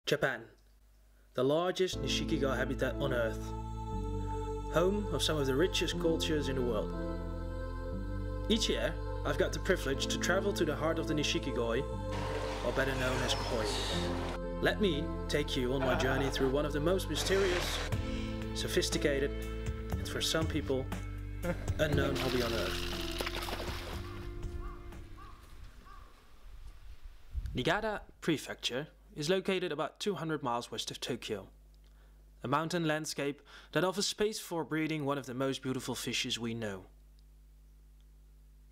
Japan, the largest Nishikigo habitat on Earth, home of some of the richest cultures in the world. Each year, I've got the privilege to travel to the heart of the Nishikigoi, or better known as Koi. Let me take you on my journey through one of the most mysterious, sophisticated, and for some people, unknown hobby on Earth. Niigata Prefecture is located about 200 miles west of Tokyo. A mountain landscape that offers space for breeding one of the most beautiful fishes we know.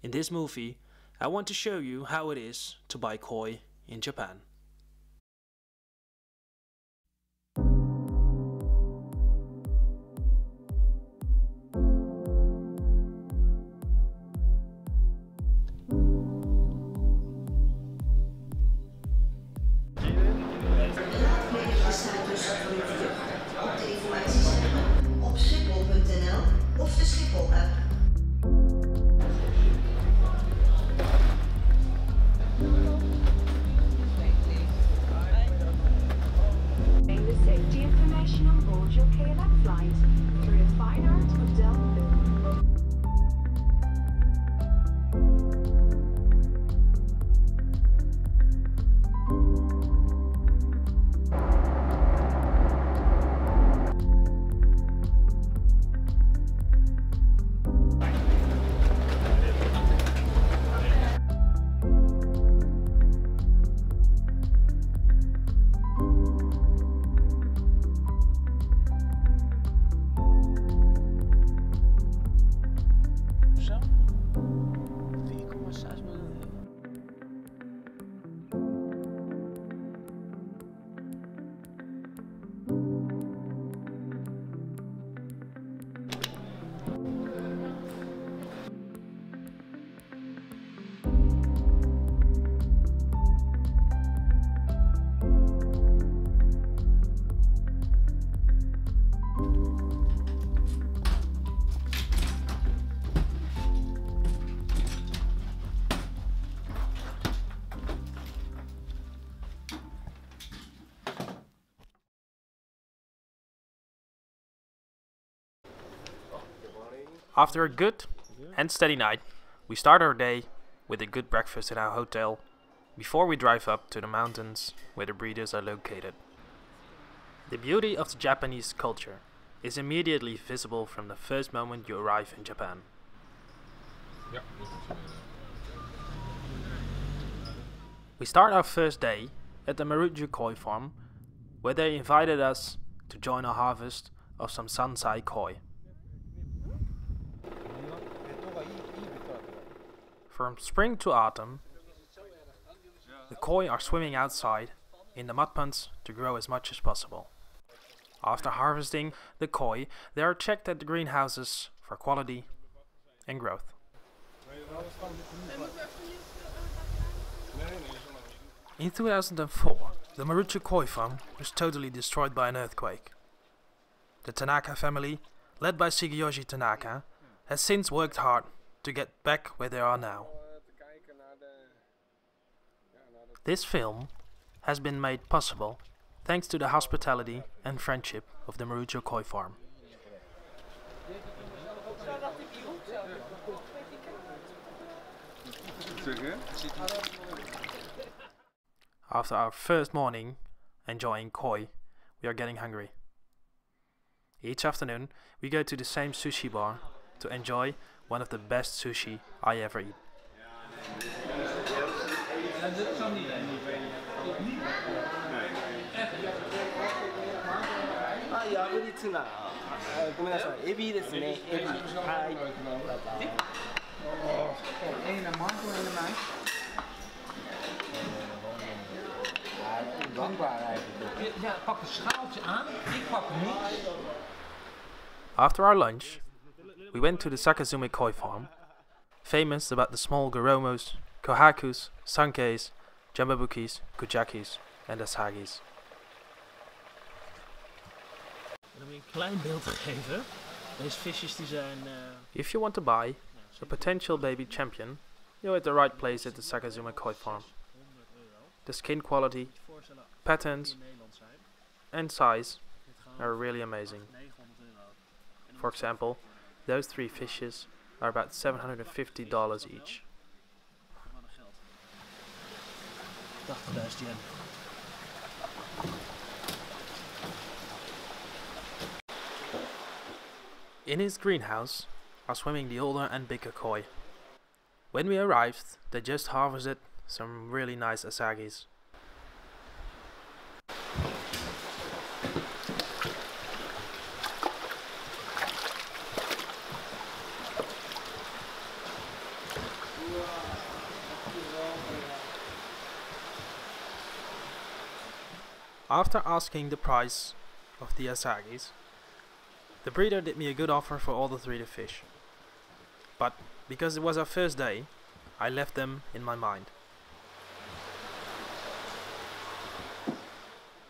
In this movie, I want to show you how it is to buy koi in Japan. Op Schiphol.nl of de Schiphol app. The safety information on board your KLM flight through the fine art of Delft. After a good and steady night, we start our day with a good breakfast in our hotel before we drive up to the mountains where the breeders are located. The beauty of the Japanese culture is immediately visible from the first moment you arrive in Japan. We start our first day at the Marujyu Koi Farm, where they invited us to join a harvest of some Sansai koi. From spring to autumn, the koi are swimming outside in the mud ponds to grow as much as possible. After harvesting the koi, they are checked at the greenhouses for quality and growth. In 2004, the Marujyu Koi Farm was totally destroyed by an earthquake. The Tanaka family, led by GRC Tanaka, has since worked hard to get back where they are now. This film has been made possible thanks to the hospitality and friendship of the Marujyu Koi Farm. After our first morning enjoying koi, we are getting hungry. Each afternoon we go to the same sushi bar to enjoy one of the best sushi I ever eat. After our lunch, we went to the Sakazume Koi Farm, famous about the small goromos, kohakus, sankeis, jambabukis, kujakis and asagis. Om je een klein beeld te geven, deze visjes die zijn... If you want to buy a potential baby champion, you're at the right place at the Sakazume Koi Farm. The skin quality, patterns and size are really amazing. For example, those 3 fishes are about $750 each. 80.000 yen. In his greenhouse are swimming the older and bigger koi. When we arrived, they just harvested some really nice asagis. After asking the price of the asagis, the breeder did me a good offer for all the 3 fish. But because it was our first day, I left them in my mind.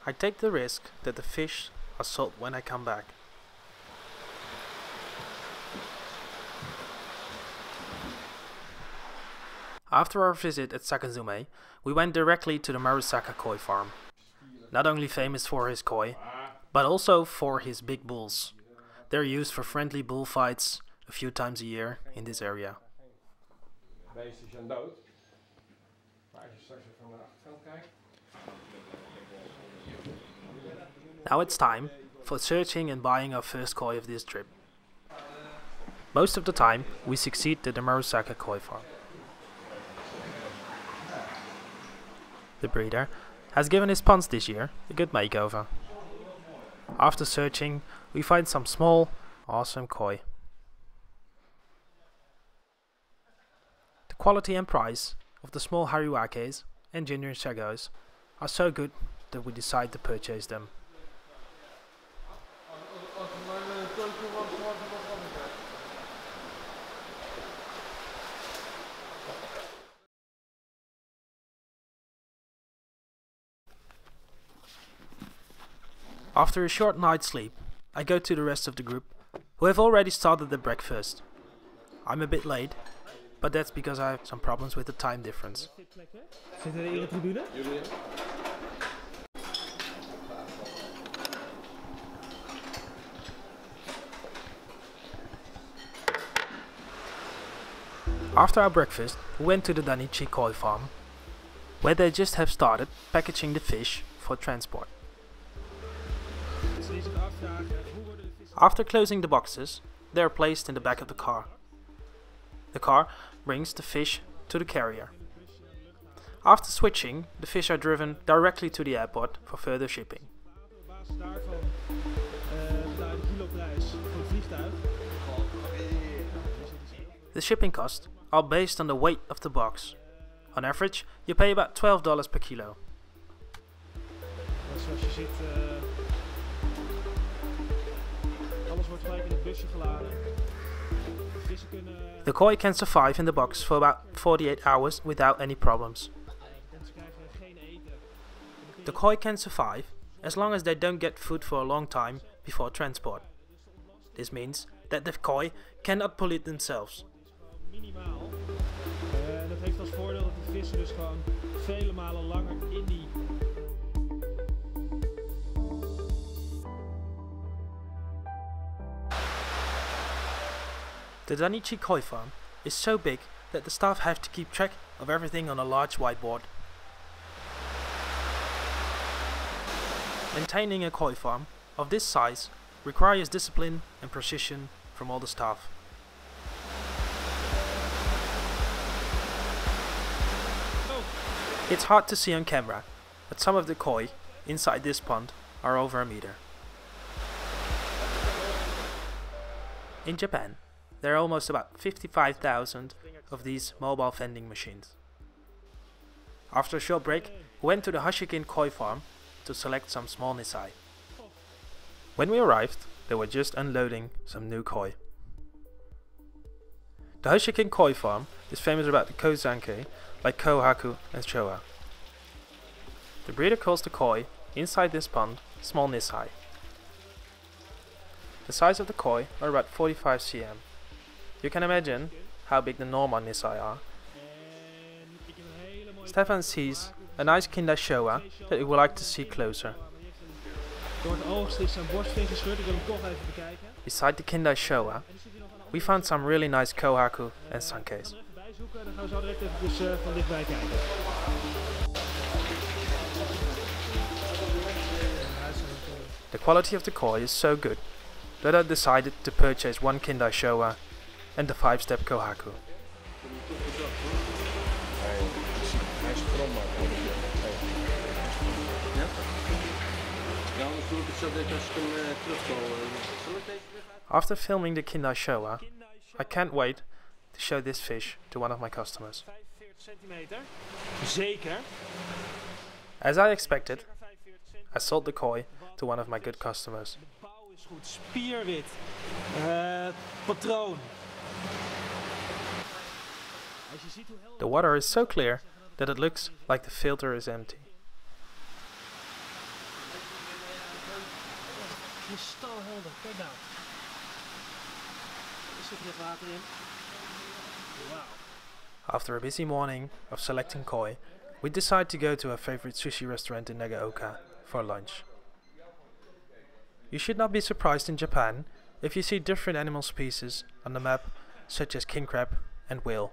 I take the risk that the fish are sold when I come back. After our visit at Sakazume, we went directly to the Meru Koi Farm. Not only famous for his koi, but also for his big bulls. They're used for friendly bullfights a few times a year in this area. Now it's time for searching and buying our first koi of this trip. Most of the time we succeed at the Meru Koi Farm. The breeder has given his ponds this year a good makeover. After searching, we find some small, awesome koi. The quality and price of the small haruakes and ginger shagos are so good that we decide to purchase them. After a short night's sleep, I go to the rest of the group, who have already started their breakfast. I'm a bit late, but that's because I have some problems with the time difference. After our breakfast, we went to the Niigata Koi Farm, where they just have started packaging the fish for transport. After closing the boxes, they are placed in the back of the car. The car brings the fish to the carrier. After switching, the fish are driven directly to the airport for further shipping. The shipping costs are based on the weight of the box. On average, you pay about $12 per kilo. The koi can survive in the box for about 48 hours without any problems. The koi can survive as long as they don't get food for a long time before transport. This means that the koi cannot pollute themselves. Dat heeft als voordeel dat de vissen dus gewoon vele malen langer in die... The Niigata Koi Farm is so big that the staff have to keep track of everything on a large whiteboard. Maintaining a koi farm of this size requires discipline and precision from all the staff. It's hard to see on camera, but some of the koi inside this pond are over a meter. In Japan, there are almost about 55,000 of these mobile vending machines. After a short break, we went to the Hashikin Koi Farm to select some small nisai. When we arrived, they were just unloading some new koi. The Hashikin Koi Farm is famous about the kozanke like kohaku and showa. The breeder calls the koi inside this pond small nisai. The size of the koi are about 45 cm. You can imagine how big the normal nisai are. Stefan sees a nice kinda showa that he would like to see closer. Door het oogst is zijn borstvin gescheurd. Ik wil hem toch even bekijken. Beside the Kindai Showa, En er zit hier nog een we found some really nice kohaku and sankes. even bijzoeken. Dan gaan we zo direct even van dichtbij kijken. The quality of the koi is so good that I decided to purchase one Kindai Showa and the 5-step kohaku. Hij is krom, maar anders doe ik het zo dat als ik hem terugkomen. Zal ik deze weer gaan? After filming the Kindai Showa, I can't wait to show this fish to one of my customers. 45 centimeter. Zeker. As I expected, I sold the koi to one of my good customers. De bouw is goed. Spierwit. Patroon. Als je ziet hoe helder The water is so clear that it looks like the filter is empty. kristalhelder. Kijk nou. Er zit hier water in. Wauw. After a busy morning of selecting koi, we decide to go to our favorite sushi restaurant in Nagaoka for lunch. You should not be surprised in Japan if you see different animal species on the map, such as king crab and whale.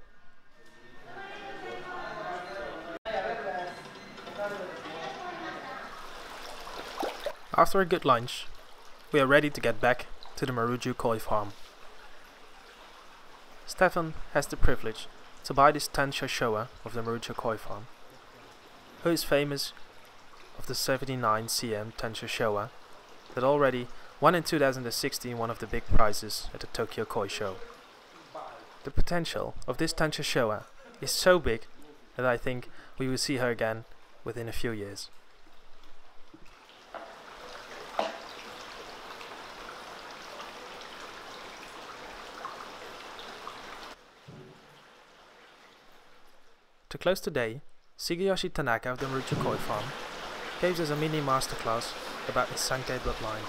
After a good lunch, we are ready to get back to the Marujyu Koi Farm. Stefan has the privilege to buy this Tansha Showa of the Marujyu Koi Farm, who is famous of the 79 cm Tansha Showa that already won in 2016 one of the big prizes at the Tokyo Koi Show. The potential of this Tansha Showa is so big that I think we will see her again within a few years. To close the day, GRC Tanaka of the Marujyu Koi Farm gave us a mini masterclass about his Sankei bloodline.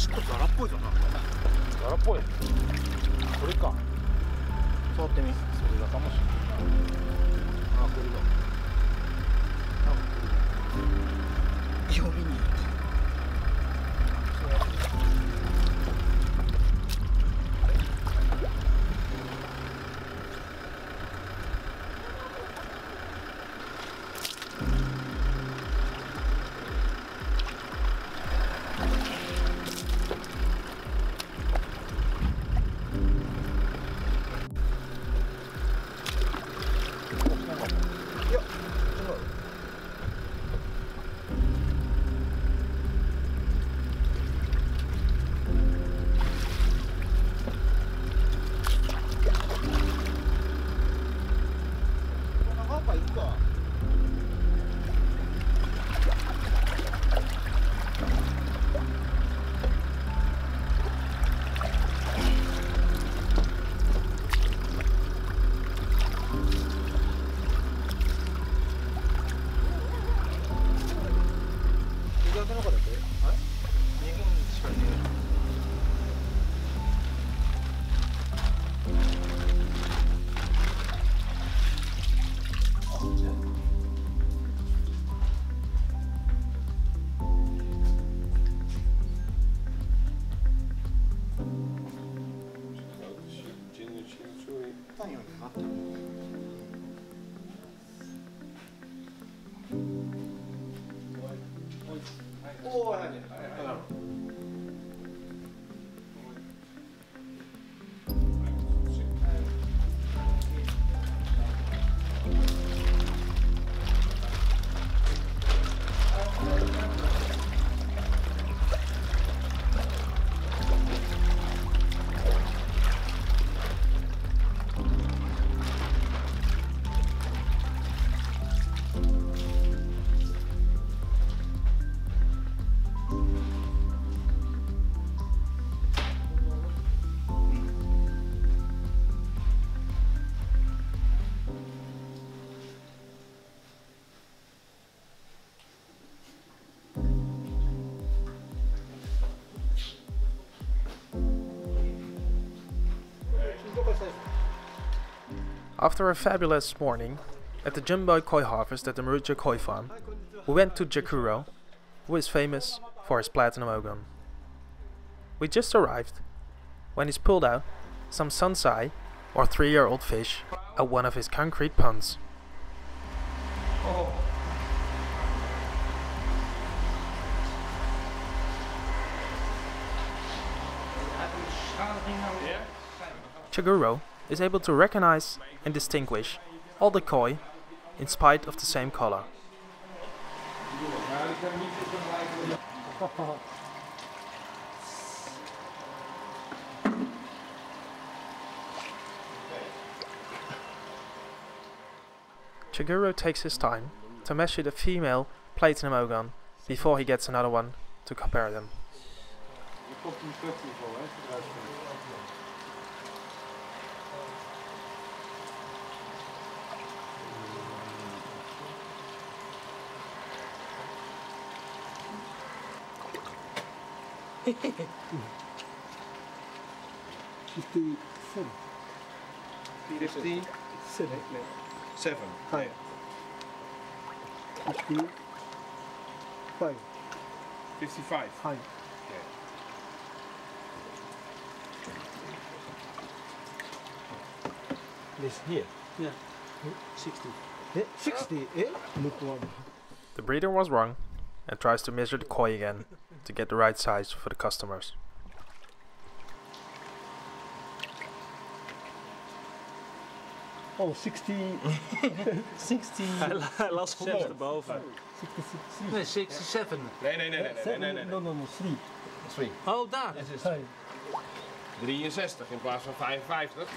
ちょっとザラっぽいぞな。ザラっぽい。これか。触ってみ。それだかもしれない。あ、これだ。読みに。After a fabulous morning at the jumbo koi harvest at the Marujyu Koi Farm, we went to Jakuro, who is famous for his platinum organ. We just arrived when he's pulled out some sansai, or 3-year-old fish, at one of his concrete ponds. Chaguro is able to recognize and distinguish all the koi in spite of the same color. Chaguro takes his time to measure the female platinum organ before he gets another one to compare them. Seven. Hi. 55. 55. Hi. This here. Yeah. 60. 60. Look one. The breeder was wrong and tries to measure the koi again to get the right size for the customers. Oh, 60. 60. Hij las zelfs erboven. 66. Nee, 67. Nee. No, 3. 3. Oh, daar. 63 in plaats van 55.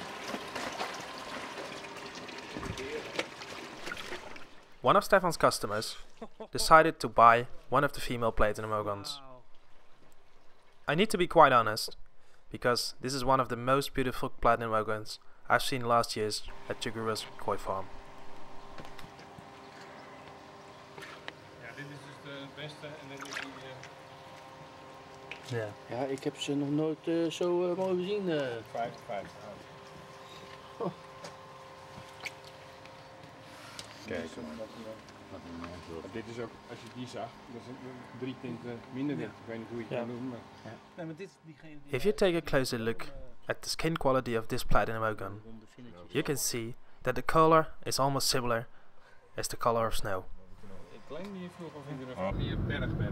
One of Stefan's customers decided to buy one of the female platinum organs. I need to be quite honest, because this is one of the most beautiful platinum organs I've seen last year's at GRC Koi Farm. Ja, dit is dus de beste en dit is die Ja. Ja, ik heb ze nog nooit zo mooi gezien. 55. Oh. Kijk, dit is ook, als je die zag, dat is 3 tinten minder wit. Ik weet niet hoe je het kan noemen. Nee, maar dit is diegene die If you take a closer look at the skin quality of this platinum organ, you can see that the color is almost similar as the color of snow. Ik claim die vroeger of iedereen van hier berg, hè?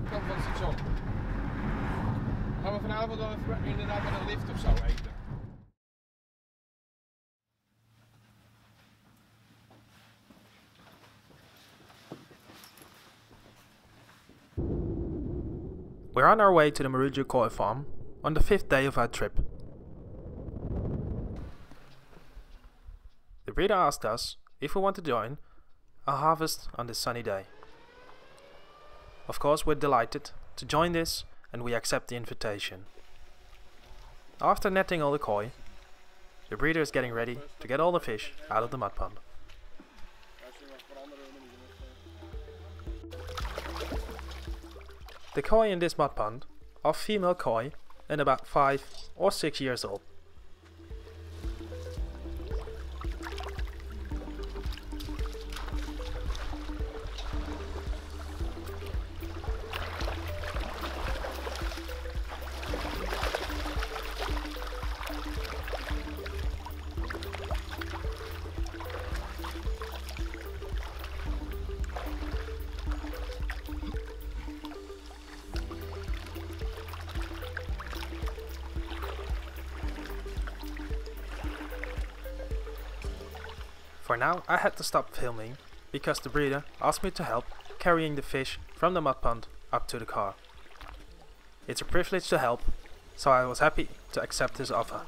Kant van het station. Gaan we vanavond dan even inderdaad met een lift of zo eten? We're on our way to the Marujyu Koi Farm on the 5th day of our trip. The breeder asked us if we want to join a harvest on this sunny day. Of course, we're delighted to join this and we accept the invitation. After netting all the koi, the breeder is getting ready to get all the fish out of the mud pond. The koi in this mud pond are female koi and about 5 or 6 years old. For now, I had to stop filming because the breeder asked me to help carrying the fish from the mud pond up to the car. It's a privilege to help, so I was happy to accept his offer.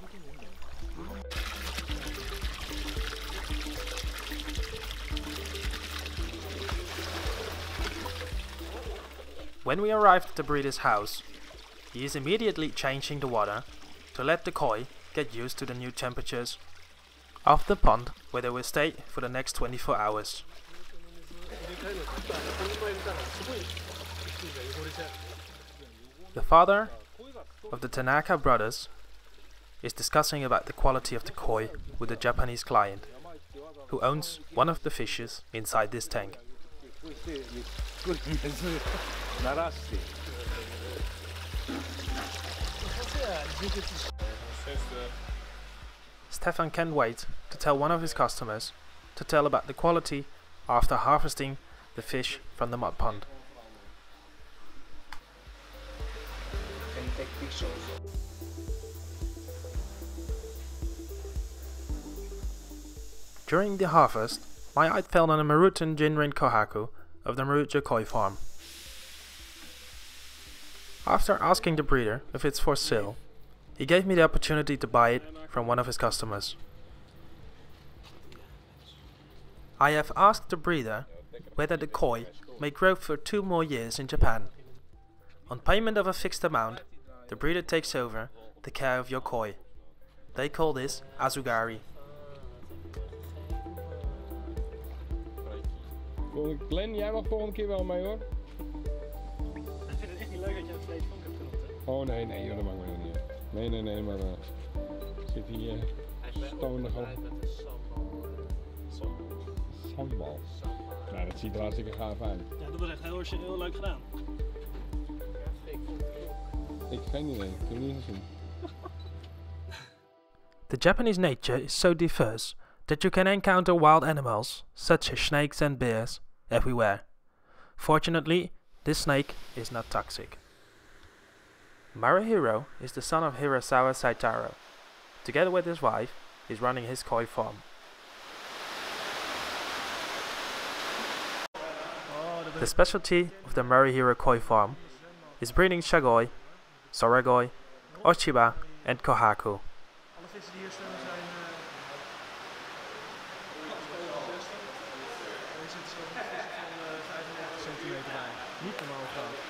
When we arrived at the breeder's house, he is immediately changing the water to let the koi get used to the new temperatures of the pond, where they will stay for the next 24 hours. The father of the Tanaka brothers is discussing about the quality of the koi with a Japanese client, who owns one of the fishes inside this tank. Stefan can't wait to tell one of his customers to tell about the quality after harvesting the fish from the mud pond. During the harvest, my eye fell on a Marutan Jinrin Kohaku of the Marujyu Koi Farm. After asking the breeder if it's for sale, he gave me the opportunity to buy it from one of his customers. I have asked the breeder whether the koi may grow for 2 more years in Japan. On payment of a fixed amount, the breeder takes over the care of your koi. They call this azugari. Glenn, jij mag volgende keer wel mee hoor. Ik vind het echt niet leuk dat je het vlees van hebt genoemd. Oh nee, joh, dat maakt me niet uit. Nee, maar zit hier stonig op. Sambal. Nou, dat ziet er hartstikke gaaf uit. Ja, dat was echt heel origineel leuk gedaan. Ik heb geen idee, ik heb het niet gezien. The Japanese nature is so diverse that you can encounter wild animals, such as snakes and bears, everywhere. Fortunately, this snake is not toxic. Marujyu is the son of Hirasawa Saitaro. Together with his wife, he's running his koi farm. The specialty of the Marujyu Koi Farm is breeding shagoi, soragoi, ochiba and kohaku. Alle vissen die hier zwemmen zijn er zit zo'n vis van 95 centimeter bij. Niet normaal groot.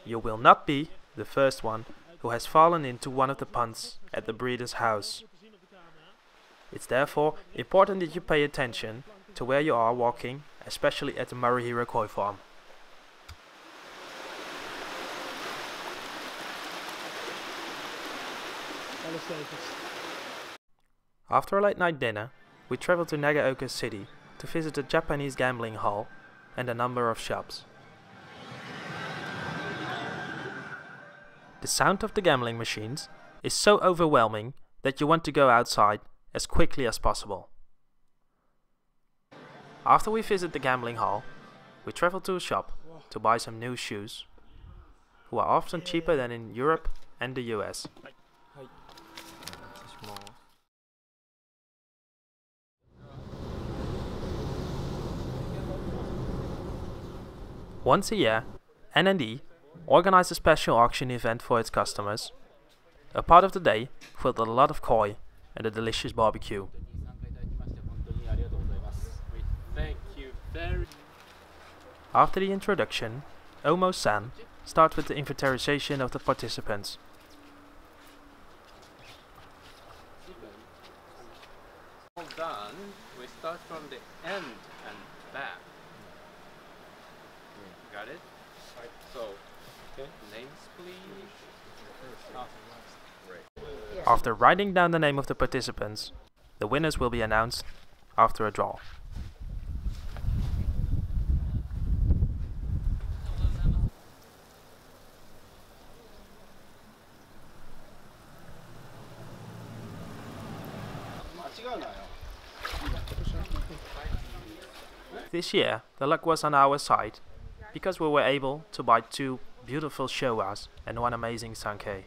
you will not be the first one who has fallen into one of the ponds at the breeder's house. It's therefore important that you pay attention to where you are walking, especially at the Marujyu Koi Farm. After a late night dinner, we traveled to Nagaoka City to visit a Japanese gambling hall and a number of shops. The sound of the gambling machines is so overwhelming that you want to go outside as quickly as possible. After we visit the gambling hall, we travel to a shop to buy some new shoes, who are often cheaper than in Europe and the US. Once a year, N&D organized a special auction event for its customers, a part of the day filled with a lot of koi and a delicious barbecue. After the introduction, Omo-san starts with the inventarization of the participants. All done, we start from the end and back. Got it? So, names please. After writing down the name of the participants, the winners will be announced after a draw. This year, the luck was on our side, because we were able to buy 2 beautiful showas and 1 amazing sankei.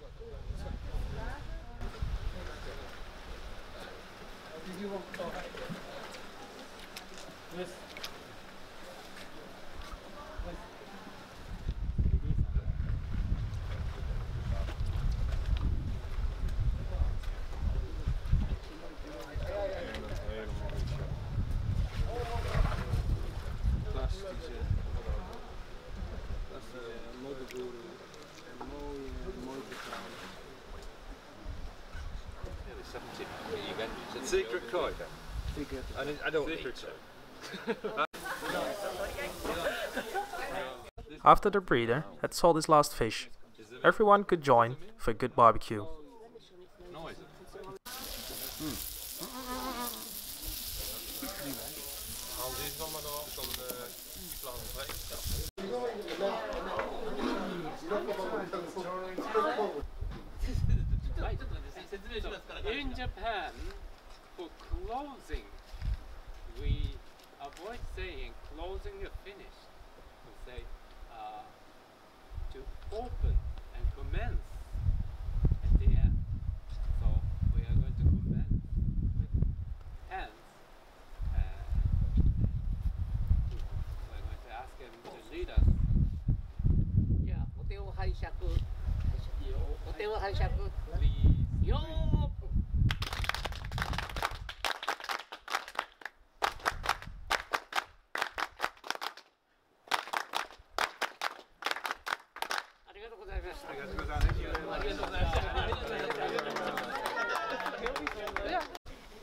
Secret koi. I don't think so. After the breeder had sold his last fish, everyone could join for a good barbecue. In Japan, for closing, we avoid saying closing or finished. We say to open and commence at the end. So we are going to commence with hands. We're going to ask him to lead us. じゃあお手を拝借。お手を拝借。 Please. よー。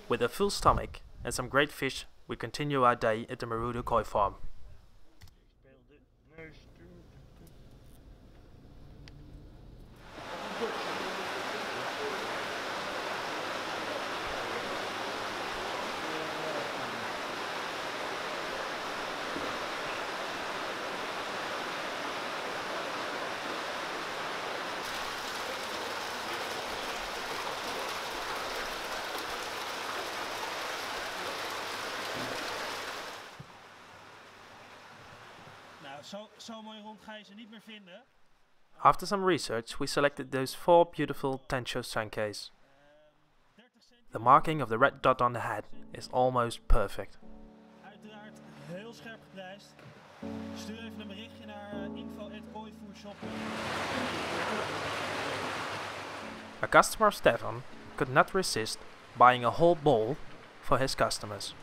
With a full stomach and some great fish, we continue our day at the Meru Koi Farm. Zo mooi rond ga je ze niet meer vinden. After some research, we selected those 4 beautiful Tensho sankeis. The marking of the red dot on the head is almost perfect. Uiteraard heel scherp geprijsd. Stuur even een berichtje naar info@Koivoershop. A customer, Stefan, could not resist buying a whole bowl for his customers.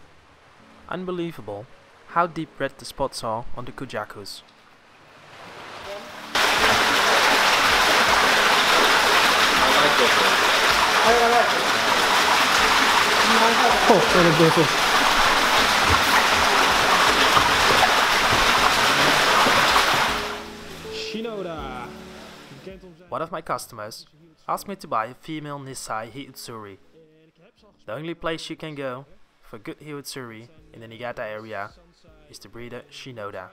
Unbelievable how deep red the spots are on the kujakus. wat een buffel. Shinoda. One of my customers asked me to buy a female Nisai Hiutsuri. The only place you can go for good Hiutsuri in the Niigata area is the breeder Shinoda.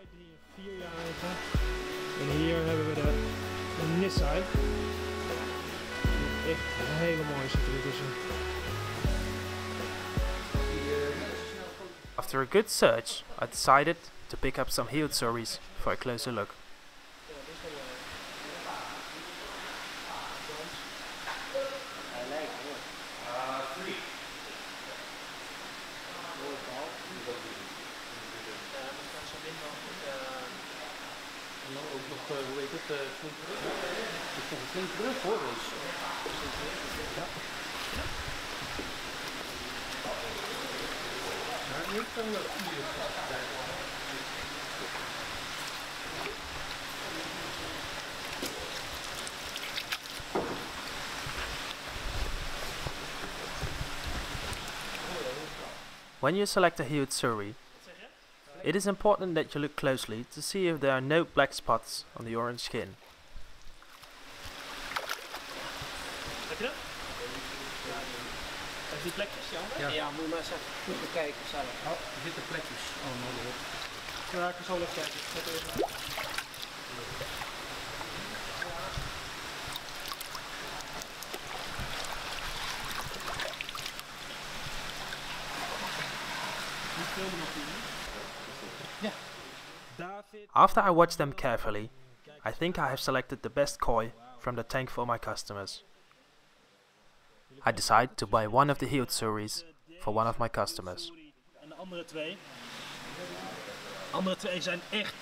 En hier hebben we de Nisai. Echt hele mooi zit er tussen. After a good search, I decided to pick up some Hiutsuris for a closer look. When you select a Hiutsuri, it is important that you look closely to see if there are no black spots on the orange skin. Heb je dat? Heeft die plekjes, Jan? Ja, moet je maar eens even goed bekijken zelf. Oh, er zitten plekjes. Oh, mooi. Ja, ik zal even kijken. Zet er even uit. After I watched them carefully, I think I have selected the best koi from the tank for my customers. I decided to buy one of the Hiutsuris for one of my customers. En de andere twee zijn echt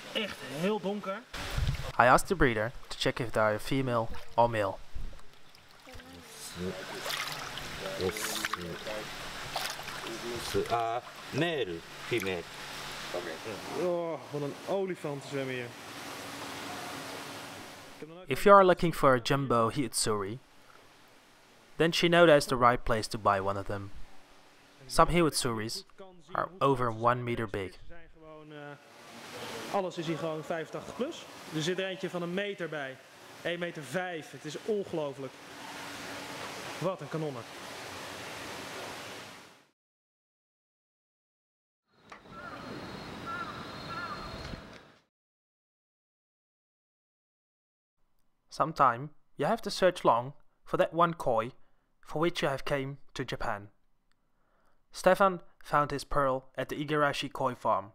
heel donker. I asked the breeder to check if they are female or male. Male, female. Oh, wat een olifant zwemmen hier. If you are looking for a jumbo Hiutsuri, then Shinoda is the right place to buy one of them. Some Hiutsuris are over 1 meter big. Alles is hier gewoon 85 plus. Er zit er eentje van 1 meter bij. 1,5 meter. Het is ongelooflijk. Wat een kanonnen. Sometime you have to search long for that one koi for which you have came to Japan. Stefan found his pearl at the GRC Koi Farm,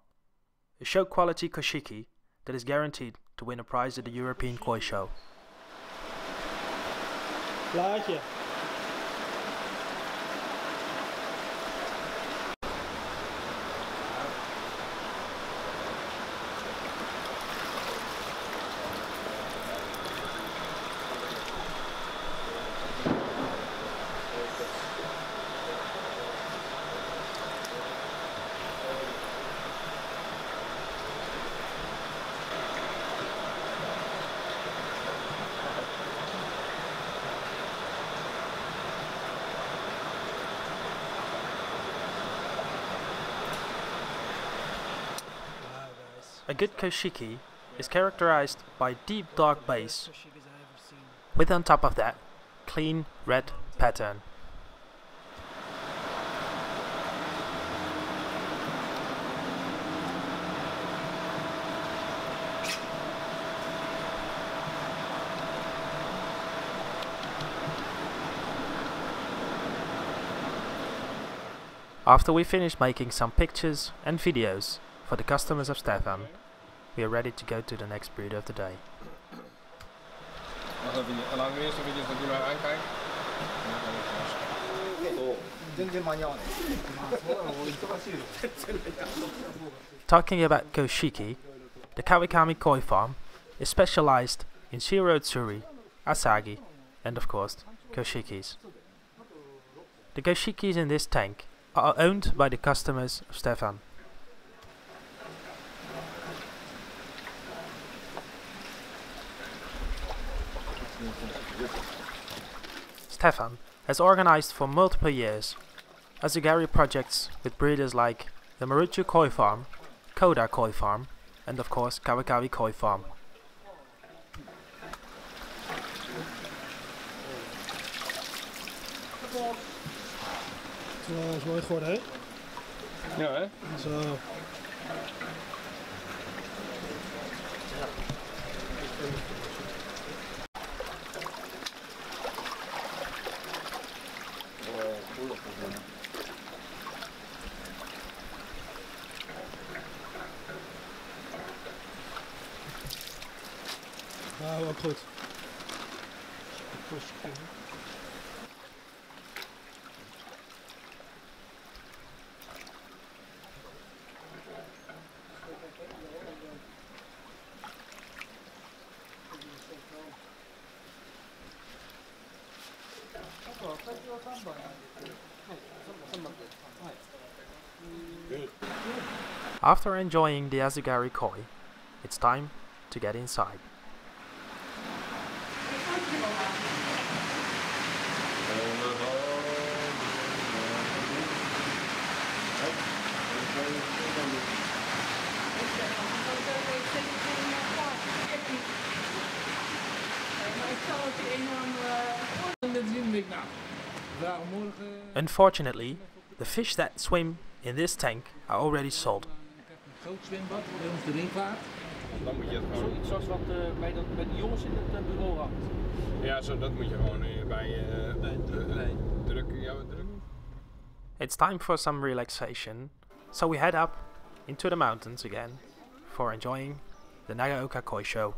a show quality koshiki that is guaranteed to win a prize at the European Koi Show. Plaatje. A good koshiki is characterized by deep dark base, with on top of that, clean red pattern. After we finish making some pictures and videos for the customers of Stefan, we are ready to go to the next breeder of the day. Talking about koshiki, the Kawakami Koi Farm is specialized in Shiro Tsuri, Asagi, and of course, koshikis. The koshikis in this tank are owned by the customers of Stefan. Stefan has organized for multiple years asugari projects with breeders like the Marujyu Koi Farm, Koda Koi Farm, and of course Kawakawi Koi Farm. Dat is mooi geworden, hè? Ja, hè? Zo. Nou, ook goed. After enjoying the asugari koi, it's time to get inside. Unfortunately, the fish that swim in this tank are already sold. Groot zwembad bij ons de ringvaart. Dan moet je het gewoon... Zoiets zoals wat bij die jongens in het bureau had. Ja, dat moet je gewoon bij drukken. Ja, drukken. It's time for some relaxation, so we head up into the mountains again for enjoying the Niigata Koi show.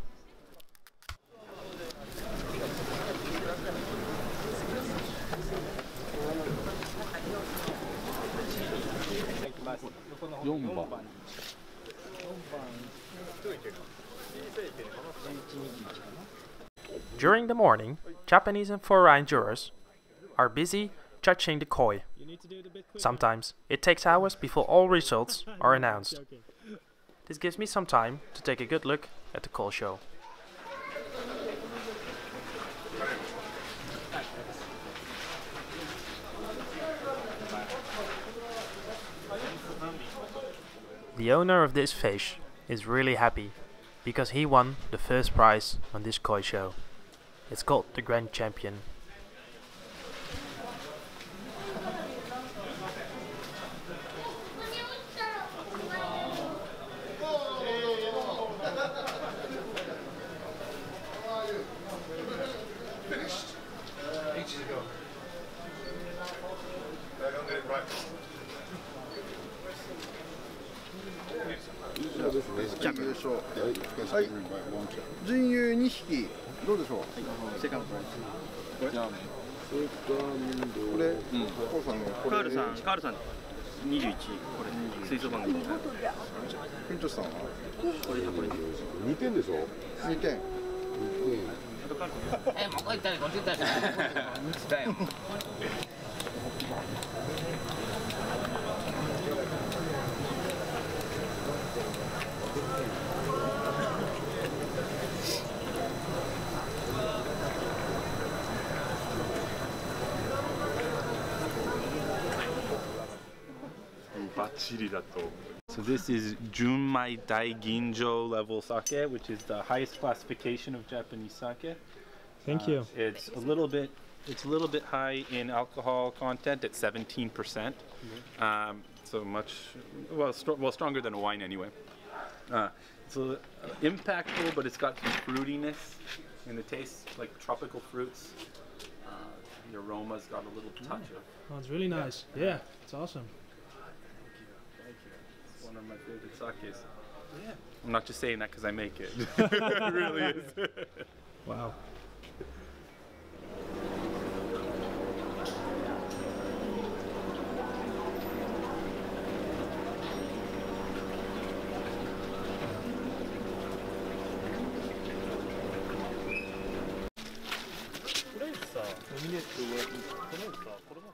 During the morning, Japanese and foreign jurors are busy judging the koi. Sometimes it takes hours before all results are announced. This gives me some time to take a good look at the koi show. The owner of this fish is really happy because he won the first prize on this koi show. It's called the Grand Champion. Finished? Ages ago. I don't get it right. はい、準優2匹、どうでしょう。セカンドプライス。これ、コウさんのこれ。カールさん21、これ水槽番組。ピンチョスさんは。これ2点でしょ。2点。もうこれ誰これ誰。だよ。So this is Junmai Daiginjo level sake, which is the highest classification of Japanese sake. Thank you. It's a little bit high in alcohol content at 17%. So much stronger than a wine anyway. It's impactful, but it's got some fruitiness in the taste, like tropical fruits. The aroma's got a little touch of. Oh, it's really nice. Yeah, it's awesome. One of my favorite sakes. Yeah. I'm not just saying that because I make it. It really is. Wow.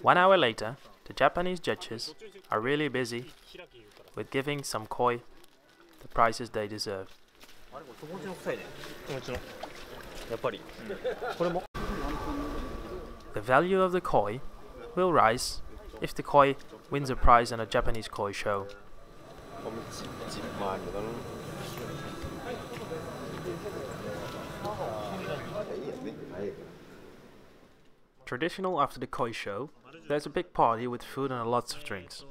One hour later, the Japanese judges are really busy with giving some koi the prizes they deserve. The value of the koi will rise if the koi wins a prize in a Japanese koi show. Traditional after the koi show, there's a big party with food and lots of drinks.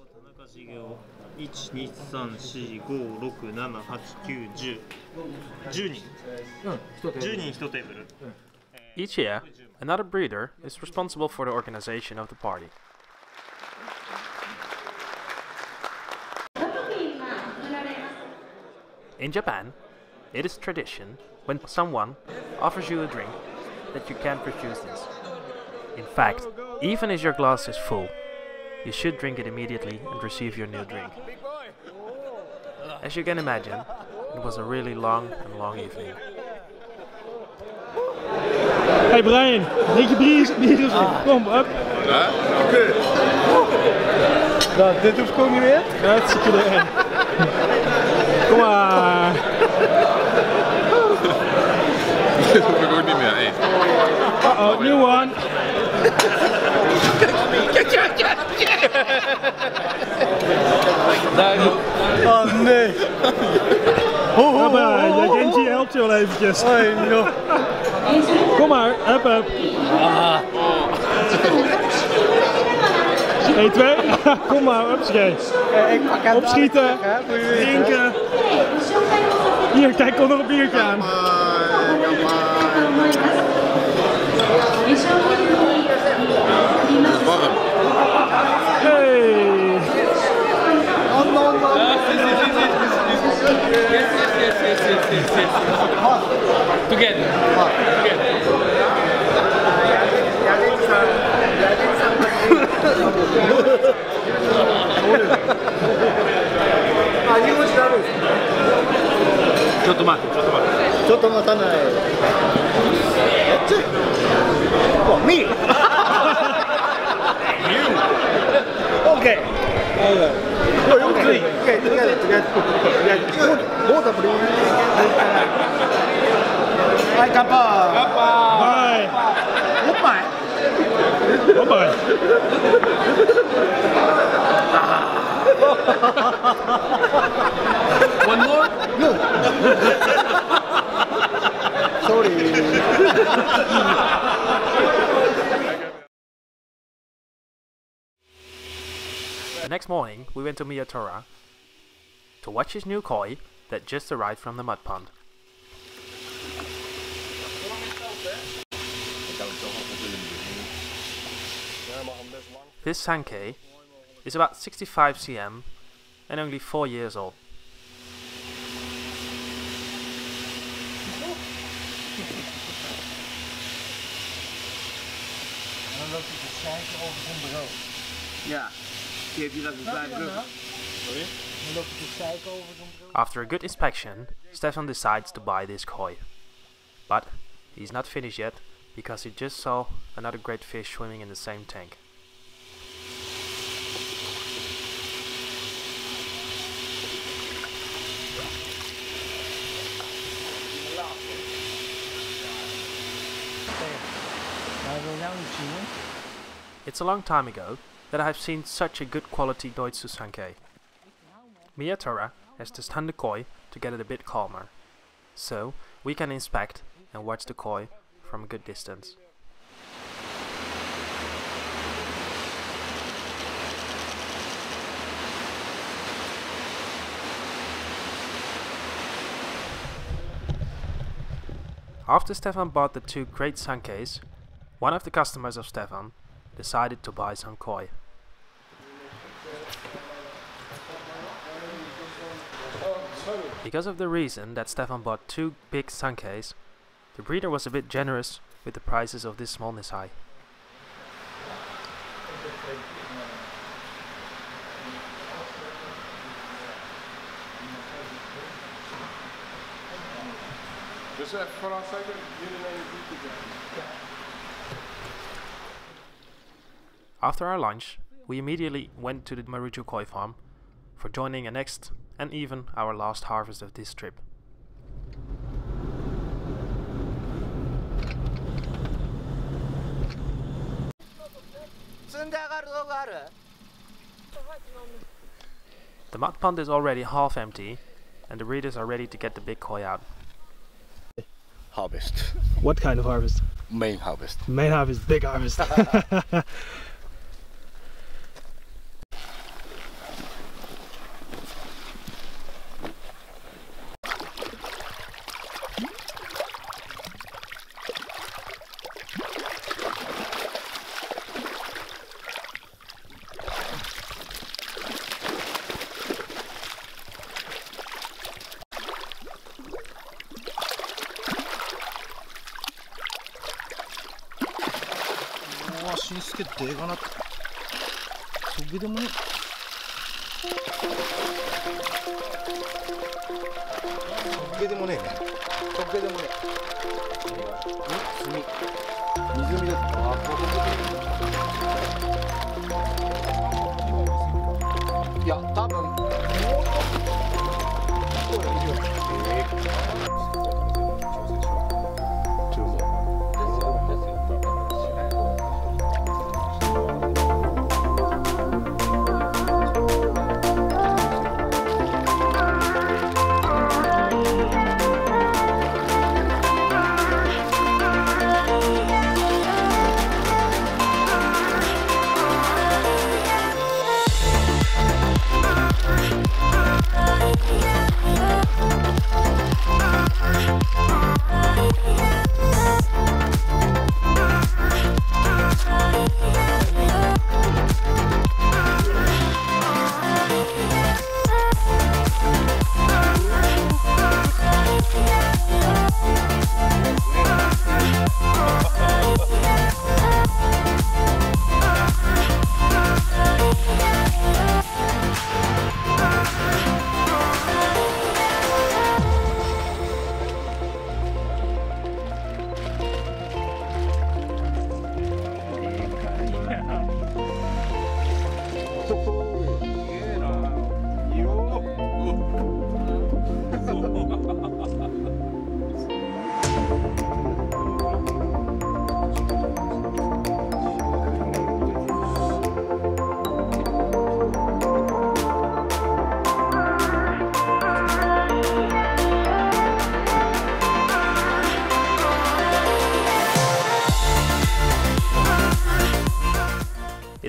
Each year, another breeder is responsible for the organization of the party. In Japan, it is tradition when someone offers you a drink that you can't refuse this. In fact, even if your glass is full, you should drink it immediately and receive your new drink. As you can imagine, it was a really long evening. Hey Brian, drink je bier kom op. Ja? Oké. Nou, dit hoeft ook niet meer? Ja, dat zit je erin. Kom maar. Dit hoef ik ook niet meer, hé. Uh-oh, new one. Oh nee. Genji helpt je wel eventjes. Hey, joh. Kom maar, hup hup. 1, 2, kom maar, hupsakee. Opschieten, drinken. Hier, kijk, komt nog een biertje aan. Warm. Hey. Together. Cotto matanai. Oh, me. You. Okay. Okay, together. Both of you. Bye, kappa. Bye. Goodbye. Bye-bye. One more? No. Sorry. The next morning, we went to Miyatora to watch his new koi that just arrived from the mud pond. This sankei is about 65 cm and only 4 years old. Dan loopt hij te zeiken over zijn bureau. Ja, geef je dat een klein druk. Sorry? Dan loopt hij te zeiken over zijn bureau. After a good inspection, Stefan decides to buy this koi. But he's not finished yet because he just saw another great fish swimming in the same tank. It's a long time ago that I have seen such a good quality Doitsu sankei. Miyatora has to stun the koi to get it a bit calmer, so we can inspect and watch the koi from a good distance. After Stefan bought the 2 great sankeis, one of the customers of Stefan decided to buy some koi. Because of the reason that Stefan bought 2 big sankeis, the breeder was a bit generous with the prices of this small nisai. Dus even vooral zeker, jullie naar je biertje gaan. After our lunch, we immediately went to the Marujyu Koi Farm for joining a next and even our last harvest of this trip. The mud pond is already half empty, and the readers are ready to get the big koi out. Harvest. What kind of harvest? Main harvest. Main harvest, big harvest. しんすけでかなそげでもねそげでもねえねそげでもね湖湖だったいや多分もうちょっといるよ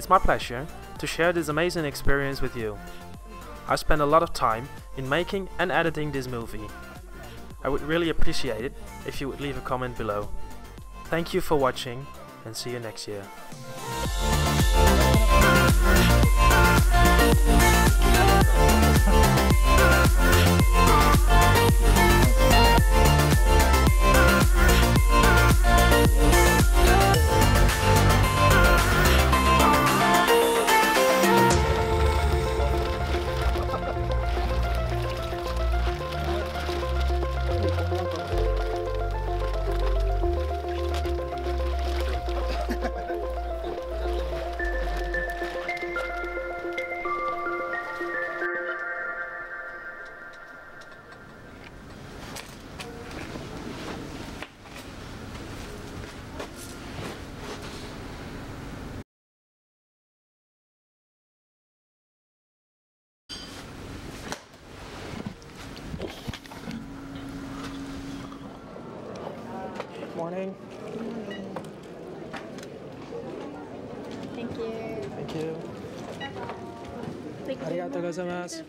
It's my pleasure to share this amazing experience with you. I spent a lot of time in making and editing this movie. I would really appreciate it if you would leave a comment below. Thank you for watching and see you next year. Morning. Thank you. Thank you. ありがとうございます。